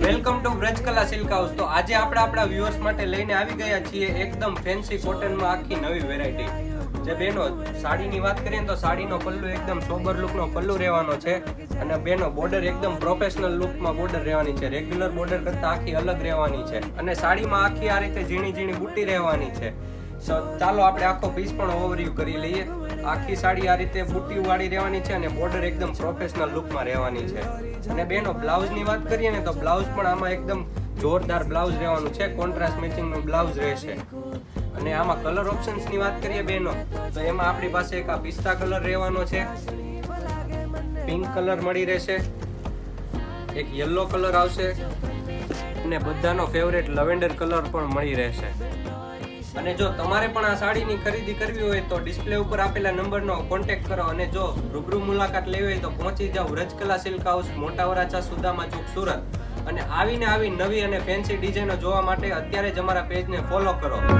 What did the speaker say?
Welcome to Vrajkala silk house. તો આજે આપણે આપણા વ્યુઅર્સ માટે લઈને આવી ગયા છીએ એકદમ ફેન્સી કોટનમાં આખી નવી વેરાયટી. જે બેનો સાડીની વાત કરીએ તો સાડીનો પલ્લુ એકદમ સોબર લુકનો પલ્લુ રહેવાનો છે અને બેનો બોર્ડર એકદમ પ્રોફેશનલ લુકમાં બોર્ડર રહેવાની છે. રેગ્યુલર બોર્ડર કરતાં આખી અલગ રહેવાની છે અને સાડીમાં આખી આ રીતે ઝીણી ઝીણી બુટ્ટી રહેવાની છે. ચાલો આપણે આખો પીસ પણ ઓવરવ્યુ કરી લઈએ. આખી સાડી આ રીતે બુટ્ટી વાળી રહેવાની છે અને બોર્ડર એકદમ પ્રોફેશનલ લુકમાં રહેવાની છે. અને બેનો બ્લાઉઝની વાત કરીએ ને તો બ્લાઉઝ પણ આમાં એકદમ જોરદાર બ્લાઉઝ રહેવાનું છે. કોન્ટ્રાસ્ટ મેચિંગનું બ્લાઉઝ રહેશે. અને આમાં કલર ઓપ્શન્સની વાત કરીએ બેનો તો એમાં આપણી પાસે એક આ પિસ્તા કલર રહેવાનો છે, પિંક કલર મળી રહેશે, એક યલો કલર આવશે અને બધાનો ફેવરેટ લવેન્ડર કલર પણ મળી રહેશે. અને જો તમારે પણ આ સાડીની ખરીદી કરવી હોય તો ડિસ્પ્લે ઉપર આપેલા નંબરનો કોન્ટેક્ટ કરો અને જો રૂબરૂ મુલાકાત લેવી હોય તો પહોંચી જાઓ વ્રજકલા સિલ્ક હાઉસ, મોટા વરાછા, સુદામા ચોક, સુરત. અને આવી નવી અને ફેન્સી ડિઝાઇનો જોવા માટે અત્યારે જ અમારા પેજને ફોલો કરો.